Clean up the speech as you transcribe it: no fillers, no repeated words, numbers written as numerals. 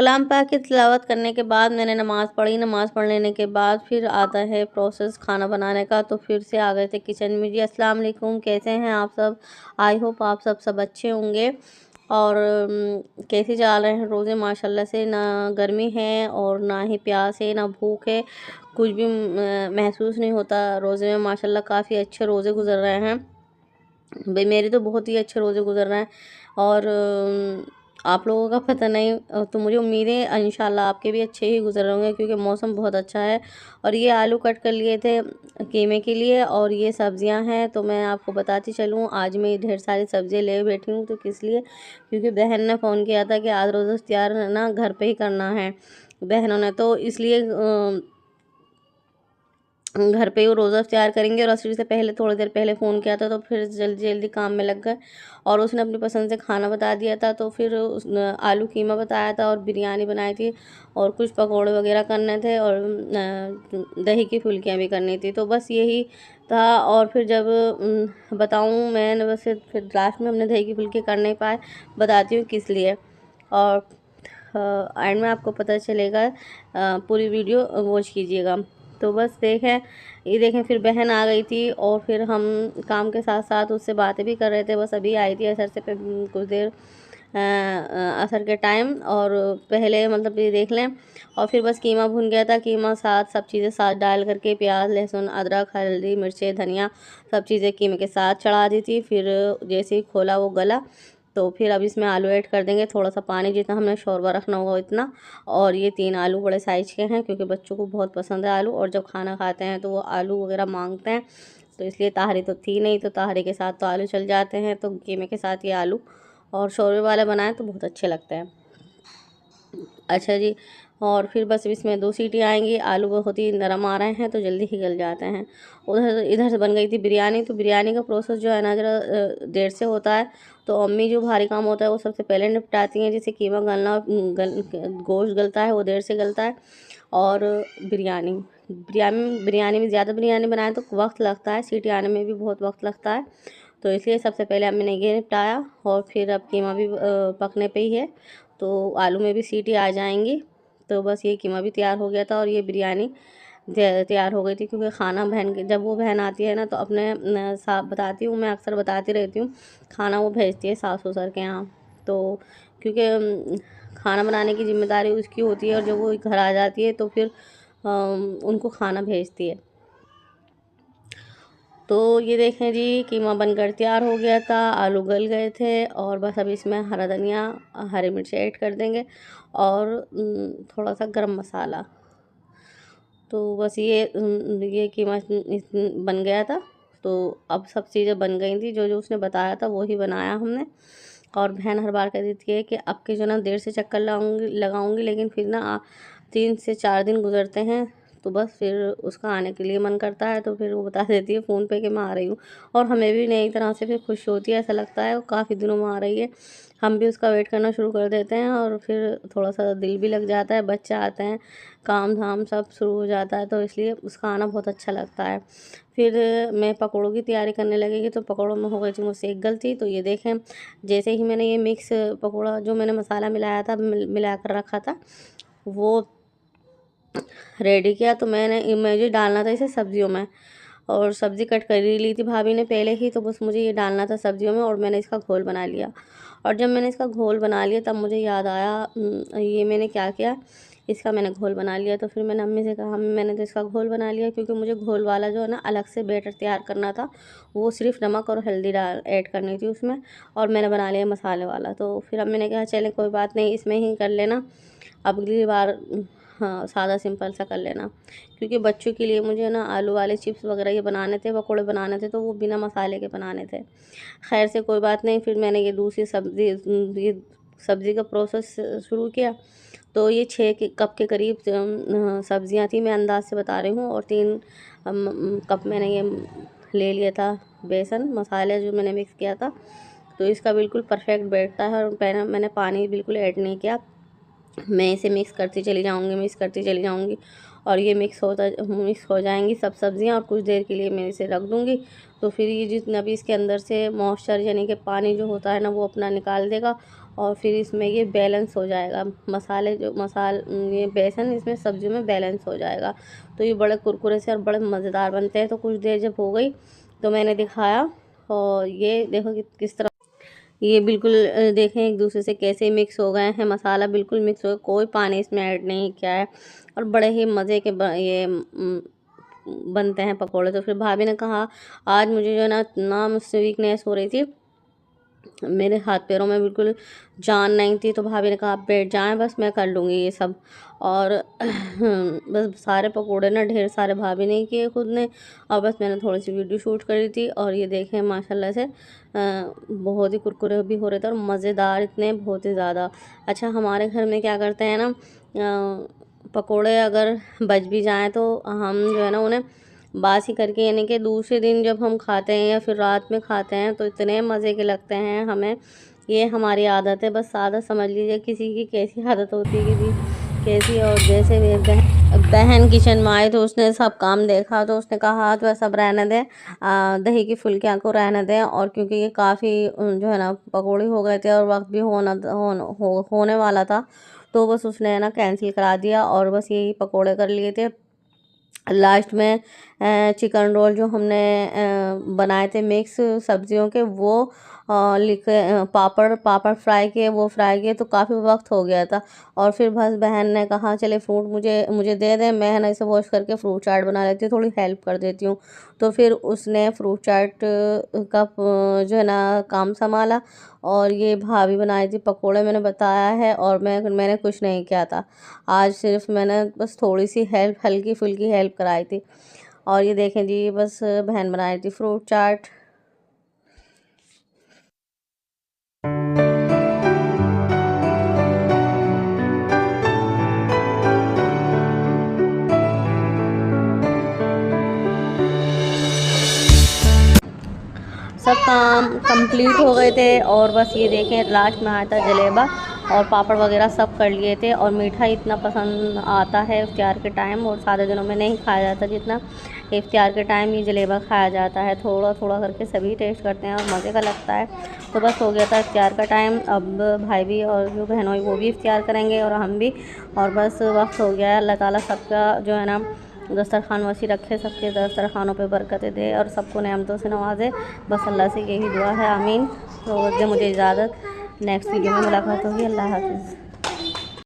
कलाम पाक की तिलावत करने के बाद मैंने नमाज़ पढ़ी। नमाज़ पढ़ लेने के बाद फिर आता है प्रोसेस खाना बनाने का। तो फिर से आ गए थे किचन में। जी अस्सलाम वालेकुम, कैसे हैं आप सब? आई होप आप सब अच्छे होंगे। और कैसे जा रहे हैं रोज़े? माशाल्लाह से ना गर्मी है और ना ही प्यास है ना भूख है, कुछ भी महसूस नहीं होता रोज़े में। माशाल्लाह काफ़ी अच्छे रोज़े गुजर रहे हैं भाई, मेरे तो बहुत ही अच्छे रोज़े गुजर रहे हैं। और आप लोगों का पता नहीं, तो मुझे उम्मीद है इंशाल्लाह आपके भी अच्छे ही गुजर होंगे, क्योंकि मौसम बहुत अच्छा है। और ये आलू कट कर लिए थे कीमे के लिए, और ये सब्जियां हैं। तो मैं आपको बताती चलूँ, आज मैं ढेर सारी सब्जियां ले बैठी हूँ। तो किस लिए? क्योंकि बहन ने फ़ोन किया था कि आज रोज़ा इफ्तार ना घर पे ही करना है बहनों ने, तो इसलिए घर पे ही वो रोज़ा इफ्तार करेंगे। और असर से पहले थोड़ी देर पहले फ़ोन किया था, तो फिर जल्दी जल्दी काम में लग गए। और उसने अपनी पसंद से खाना बता दिया था। तो फिर आलू कीमा बताया था और बिरयानी बनाई थी, और कुछ पकौड़े वगैरह करने थे, और दही की फुल्कियाँ भी करनी थी। तो बस यही था। और फिर जब बताऊँ मैं, बस फिर लास्ट में हमने दही की फुल्की कर नहीं पाए। बताती हूँ किस लिए, और एंड में आपको पता चलेगा। पूरी वीडियो वॉच कीजिएगा। तो बस ये देखें फिर बहन आ गई थी, और फिर हम काम के साथ साथ उससे बातें भी कर रहे थे। बस अभी आई थी असर से कुछ देर असर के टाइम, और पहले मतलब ये देख लें। और फिर बस कीमा भुन गया था। कीमा साथ सब चीज़ें साथ डाल करके, प्याज लहसुन अदरक हल्दी मिर्चें धनिया सब चीज़ें कीमे के साथ चढ़ा दी थी। फिर जैसे ही खोला वो गला, तो फिर अब इसमें आलू ऐड कर देंगे, थोड़ा सा पानी जितना हमने शोरबा रखना होगा इतना। और ये 3 आलू बड़े साइज़ के हैं, क्योंकि बच्चों को बहुत पसंद है आलू, और जब खाना खाते हैं तो वो आलू वगैरह मांगते हैं। तो इसलिए ताहरी तो थी नहीं, तो ताहरी के साथ तो आलू चल जाते हैं, तो कीमे के साथ ये आलू और शोरबे वाले बनाएं तो बहुत अच्छे लगते हैं। अच्छा जी। और फिर बस इसमें 2 सीटी आएंगी। आलू बहुत ही नरम आ रहे हैं, तो जल्दी ही गल जाते हैं। इधर से बन गई थी बिरयानी। तो बिरयानी का प्रोसेस जो है ना, ज़रा देर से होता है। तो अम्मी जो भारी काम होता है वो सबसे पहले निपटाती हैं। जैसे कीमा गलना, गोश्त गलता है वो देर से गलता है। और बिरयानी में ज़्यादा बिरयानी बनाए तो वक्त लगता है, सीटी आने में भी बहुत वक्त लगता है। तो इसलिए सबसे पहले अम्मी ने ये निपटाया। और फिर अब कीमा भी पकने पे ही है, तो आलू में भी सीटी आ जाएंगी। तो बस ये कीमा भी तैयार हो गया था, और ये बिरयानी तैयार हो गई थी। क्योंकि खाना जब वो बहन आती है ना, तो अपने बताती हूँ, मैं अक्सर बताती रहती हूँ, खाना वो भेजती है सास ससुर के यहाँ। तो क्योंकि खाना बनाने की जिम्मेदारी उसकी होती है, और जब वो घर आ जाती है तो फिर उनको खाना भेजती है। तो ये देखें जी, कीमा बनकर तैयार हो गया था, आलू गल गए थे। और बस अब इसमें हरा धनिया हरी मिर्च ऐड कर देंगे, और थोड़ा सा गरम मसाला। तो बस ये कीमा बन गया था। तो अब सब चीज़ें बन गई थी, जो जो उसने बताया था वो ही बनाया हमने। और बहन हर बार कह देती है कि अब के जो ना देर से चक्कर लगाऊंगी, लेकिन फिर ना 3 से 4 दिन गुजरते हैं, तो बस फिर उसका आने के लिए मन करता है। तो फिर वो बता देती है फ़ोन पे कि मैं आ रही हूँ, और हमें भी नई तरह से फिर खुश होती है, ऐसा लगता है वो काफ़ी दिनों में आ रही है। हम भी उसका वेट करना शुरू कर देते हैं, और फिर थोड़ा सा दिल भी लग जाता है। बच्चे आते हैं, काम धाम सब शुरू हो जाता है, तो इसलिए उसका आना बहुत अच्छा लगता है। फिर मैं पकौड़ों की तैयारी करने लगेगी। तो पकौड़ों में हो गई थी मुझसे एक गलती। तो ये देखें, जैसे ही मैंने ये मिक्स पकौड़ा जो मैंने मसाला मिलाया था, मिला कर रखा था, वो रेडी किया। तो मुझे डालना था इसे सब्जियों में, और सब्ज़ी कट कर ही ली थी भाभी ने पहले ही। तो बस मुझे ये डालना था सब्जियों में, और मैंने इसका घोल बना लिया। और जब मैंने इसका घोल बना लिया, तब मुझे याद आया ये मैंने क्या किया, इसका मैंने घोल बना लिया। तो फिर मैंने अम्मी से कहा, अम्मी मैंने तो इसका घोल बना लिया, क्योंकि मुझे घोल वाला जो है ना अलग से बैटर तैयार करना था। वो सिर्फ नमक और हल्दी ऐड करनी थी उसमें, और मैंने बना लिया मसाले वाला। तो फिर अम्मी ने कहा चले कोई बात नहीं, इसमें ही कर लेना अगली बार, हाँ सादा सिंपल सा कर लेना। क्योंकि बच्चों के लिए मुझे ना आलू वाले चिप्स वगैरह ये बनाने थे, पकौड़े बनाने थे, तो वो बिना मसाले के बनाने थे। खैर से कोई बात नहीं, फिर मैंने ये दूसरी सब्ज़ी का प्रोसेस शुरू किया। तो ये 6 कप के करीब सब्जियां थी, मैं अंदाज से बता रही हूँ। और 3 कप मैंने ये ले लिया था बेसन मसाले जो मैंने मिक्स किया था। तो इसका बिल्कुल परफेक्ट बैठता है, और मैंने पानी बिल्कुल ऐड नहीं किया। मैं इसे मिक्स करती चली जाऊंगी, और ये मिक्स हो जाएंगी सब सब्जियां। और कुछ देर के लिए मैं इसे रख दूंगी। तो फिर ये जितना भी इसके अंदर से मॉइस्चर यानी कि पानी जो होता है ना, वो अपना निकाल देगा, और फिर इसमें ये बैलेंस हो जाएगा, ये बेसन इसमें सब्जियों में बैलेंस हो जाएगा। तो ये बड़े कुरकुरे से और बड़े मज़ेदार बनते हैं। तो कुछ देर जब हो गई तो मैंने दिखाया, और ये देखो कि किस तरह ये बिल्कुल देखें एक दूसरे से कैसे मिक्स हो गए हैं, मसाला बिल्कुल मिक्स हो गया, कोई पानी इसमें ऐड नहीं किया है, और बड़े ही मज़े के बनते हैं पकोड़े। तो फिर भाभी ने कहा आज मुझे जो है ना मुझसे वीकनेस हो रही थी, मेरे हाथ पैरों में बिल्कुल जान नहीं थी, तो भाभी ने कहा आप बैठ जाएं, बस मैं कर लूँगी ये सब। और बस सारे पकोड़े ना ढेर सारे भाभी ने किए खुद ने, और बस मैंने थोड़ी सी वीडियो शूट करी थी। और ये देखें माशाल्लाह से बहुत ही कुरकुरे भी हो रहे थे और मज़ेदार इतने, बहुत ही ज़्यादा। अच्छा, हमारे घर में क्या करते हैं ना, पकोड़े अगर बच भी जाएँ तो हम जो है ना उन्हें बासी करके, यानी कि दूसरे दिन जब हम खाते हैं या फिर रात में खाते हैं तो इतने मज़े के लगते हैं हमें। ये हमारी आदत है, बस आदत समझ लीजिए, किसी की कैसी आदत होती है, किसी कैसी। और जैसे मेरी बहन किचन में आई तो उसने सब काम देखा, तो उसने कहा तो सब रहने दें, दही की फुल्कियाँ को रहने दें। और क्योंकि ये काफ़ी जो है ना पकौड़े हो गए थे और वक्त भी होने वाला था, तो बस उसने ना कैंसिल करा दिया और बस यही पकौड़े कर लिए थे। लास्ट में चिकन रोल जो हमने बनाए थे मिक्स सब्जियों के, वो पापड़ फ्राई किए, वो फ्राई किए, तो काफ़ी वक्त हो गया था। और फिर बस बहन ने कहा चले फ्रूट मुझे दे दें, मैं है ना इसे वॉश करके फ्रूट चाट बना लेती हूँ, थोड़ी हेल्प कर देती हूँ। तो फिर उसने फ्रूट चाट का जो है ना काम संभाला, और ये भाभी बनाई थी पकोड़े, मैंने बताया है। और मैंने कुछ नहीं किया था आज, सिर्फ मैंने बस थोड़ी सी हेल्प, हल्की फुल्की हेल्प कराई थी। और ये देखें जी, बस बहन बनाई थी फ्रूट चाट। सब काम कंप्लीट हो गए थे, और बस ये देखें लास्ट में आया था जलेबा, और पापड़ वगैरह सब कर लिए थे। और मीठा इतना पसंद आता है इफ्तियार के टाइम, और सारे दिनों में नहीं खाया जाता जितना इफ्तियार के टाइम ये जलेबा खाया जाता है। थोड़ा थोड़ा करके सभी टेस्ट करते हैं और मज़े का लगता है। तो बस हो गया था इफ्तियार का टाइम, अब भाई भी और जो बहन हुई वो भी इफ्तियार करेंगे और हम भी। और बस वक्त हो गया है। अल्लाह ताला सबका जो है ना दस्तरखान वसी रखे, सबके दस्तरखानों पे बरकतें दे और सबको नेमतों से नवाजे। बस अल्लाह से यही दुआ है, आमीन। तो दे मुझे इजाज़त, नेक्स्ट वीडियो में मुलाकात होगी। अल्लाह हाफ़िज़।